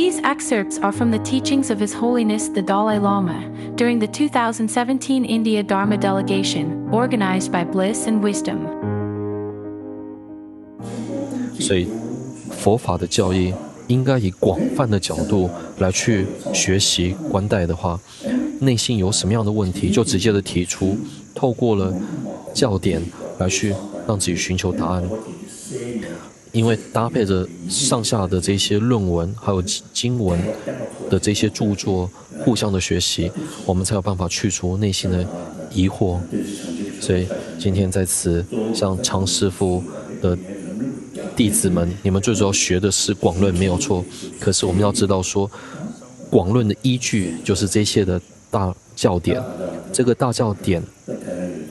These excerpts are from the teachings of His Holiness the Dalai Lama during the 2017 India Dharma delegation, organized by Bliss and Wisdom. 所以，佛法的教义应该以广泛的角度来去学习观待的话，内心有什么样的问题，就直接的提出，透过了教典来去让自己寻求答案。因为搭配着上下的这些论文还有经文的这些著作互相的学习，我们才有办法去除内心的疑惑。所以今天在此向常师父的弟子们，你们最主要学的是广论没有错，可是我们要知道说，广论的依据就是这些的大教典，这个大教典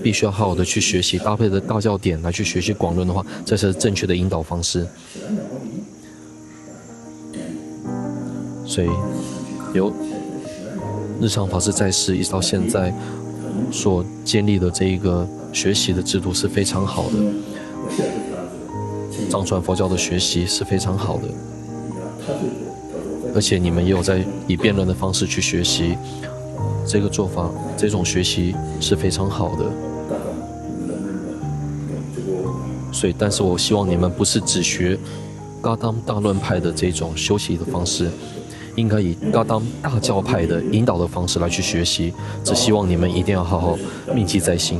必须要好好的去学习，搭配着大教典来去学习广论的话，这才是正确的引导方式。所以由日常法师在世一直到现在所建立的这一个学习的制度是非常好的，藏传佛教的学习是非常好的，而且你们也有在以辩论的方式去学习，这个做法，这种学习是非常好的。所以，但是我希望你们不是只学噶当大论派的这种修习的方式，应该以噶当大教派的引导的方式来去学习。只希望你们一定要好好铭记在心。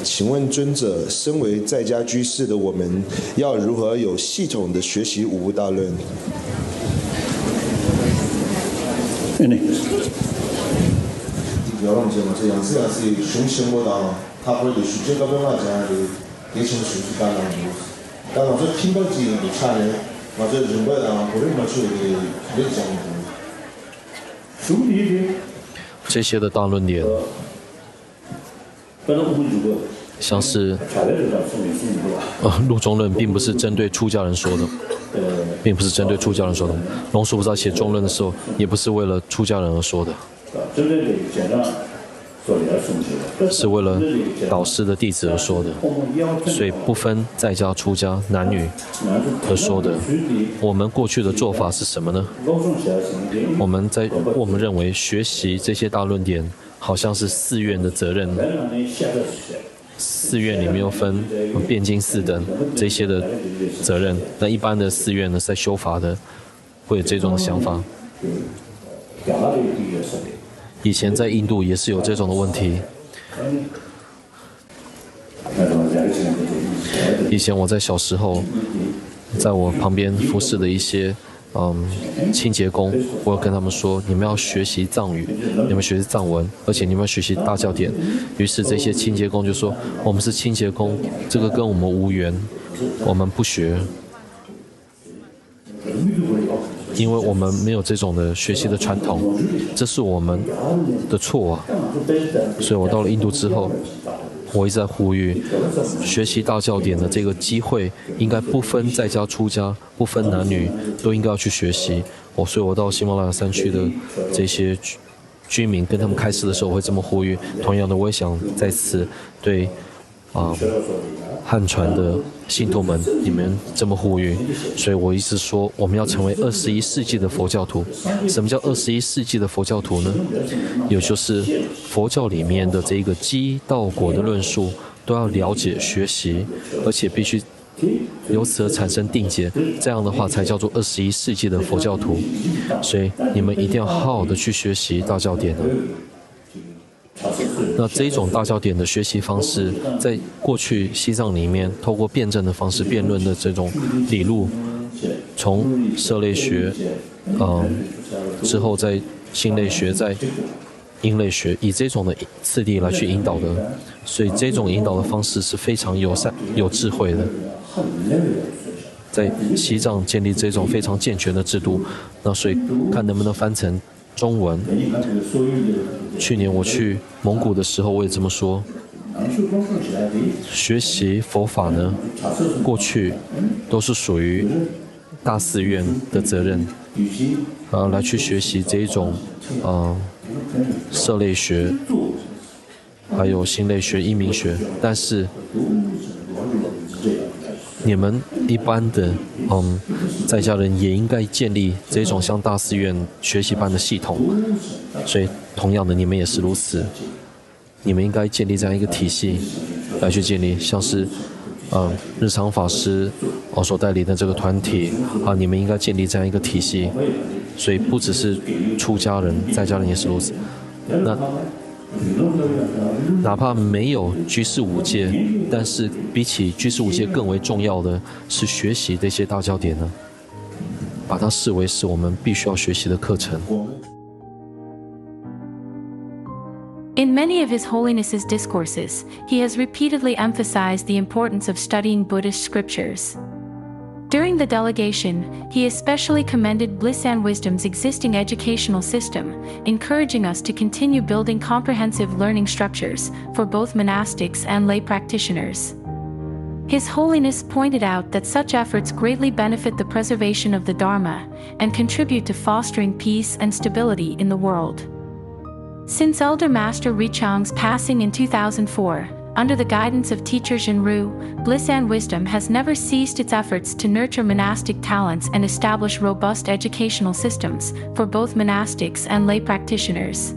请问尊者，身为在家居士的我们，要如何有系统的学习五大论？这些的大论点，像是路中论并不是针对出家人说的，龙树菩萨写中论的时候，也不是为了出家人而说的，是为了导师的弟子而说的，所以不分在家出家男女而说的。我们过去的做法是什么呢？我们认为学习这些大论点好像是寺院的责任，寺院里面又分辩经四等这些的责任，那一般的寺院呢是在修法的，会有这种想法。以前在印度也是有这种的问题。以前我在小时候，在我旁边服侍的一些清洁工，我有跟他们说，你们要学习藏语，你们学习藏文，而且你们要学习大教典。于是这些清洁工就说，我们是清洁工，这个跟我们无缘，我们不学，因为我们没有这种的学习的传统，这是我们的错啊。所以我到了印度之后，我一直在呼吁，学习大教典的这个机会应该不分在家出家，不分男女，都应该要去学习。所以我到喜马拉雅山区的这些居民跟他们开示的时候，我会这么呼吁。同样的，我也想在此对汉传的信徒们，你们这么呼吁。所以我一直说，我们要成为21世纪的佛教徒。什么叫21世纪的佛教徒呢？也就是佛教里面的这个基道果的论述都要了解学习，而且必须由此而产生定解，这样的话才叫做21世纪的佛教徒。所以你们一定要好好的去学习大教典。那这种大教典的学习方式，在过去西藏里面，透过辩证的方式辩论的这种理路，从社类学，之后在心类学，在因类学，以这种的次第来去引导的，所以这种引导的方式是非常友善、有智慧的。在西藏建立这种非常健全的制度，那所以看能不能翻成中文。去年我去蒙古的时候，我也这么说。学习佛法呢，过去都是属于大寺院的责任，来去学习这一种社类学，还有心类学、因明学。但是你们一般的在家人也应该建立这种像大寺院学习班的系统，所以同样的你们也是如此，你们应该建立这样一个体系来去建立，像是日常法师所带领的这个团体你们应该建立这样一个体系，所以不只是出家人，在家人也是如此。那哪怕没有居士五戒，但是比起居士五戒更为重要的是学习这些大教典呢，把它视为是我们必须要学习的课程。In many of His Holiness's discourses, he has repeatedly emphasized the importance of studying Buddhist scriptures. During the delegation, he especially commended Bliss and Wisdom's existing educational system, encouraging us to continue building comprehensive learning structures for both monastics and lay practitioners. His Holiness pointed out that such efforts greatly benefit the preservation of the Dharma and contribute to fostering peace and stability in the world. Since Elder Master Richang's passing in 2004, under the guidance of teacher Zhenru, Bliss and Wisdom has never ceased its efforts to nurture monastic talents and establish robust educational systems for both monastics and lay practitioners.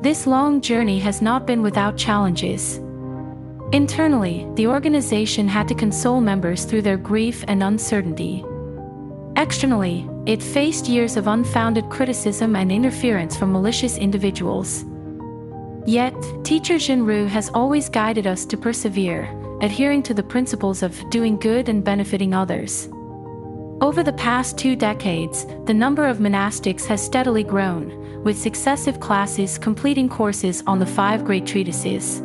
This long journey has not been without challenges. Internally, the organization had to console members through their grief and uncertainty. Externally, it faced years of unfounded criticism and interference from malicious individuals. Yet, teacher Zhenru has always guided us to persevere, adhering to the principles of doing good and benefiting others. Over the past 2 decades, the number of monastics has steadily grown, with successive classes completing courses on the 5 great treatises.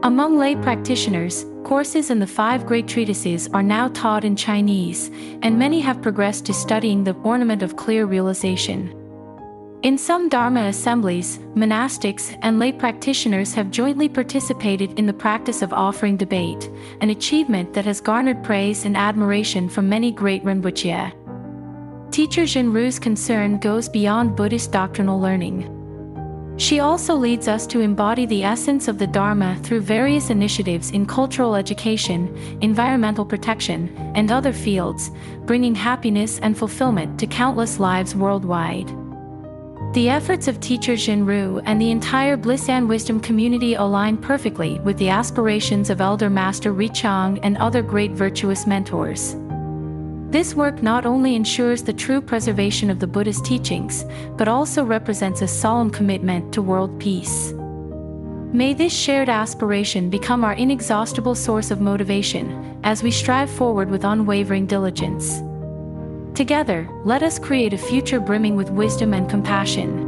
Among lay practitioners, courses in the 5 great treatises are now taught in Chinese, and many have progressed to studying the ornament of clear realization. In some Dharma assemblies, monastics and lay practitioners have jointly participated in the practice of offering debate, an achievement that has garnered praise and admiration from many great Rinpoche. Teacher Zhenru's concern goes beyond Buddhist doctrinal learning. She also leads us to embody the essence of the Dharma through various initiatives in cultural education, environmental protection, and other fields, bringing happiness and fulfillment to countless lives worldwide. The efforts of teacher Zhenru and the entire Bliss and Wisdom community align perfectly with the aspirations of Elder Master Richang and other great virtuous mentors. This work not only ensures the true preservation of the Buddha's teachings, but also represents a solemn commitment to world peace. May this shared aspiration become our inexhaustible source of motivation as we strive forward with unwavering diligence. Together, let us create a future brimming with wisdom and compassion.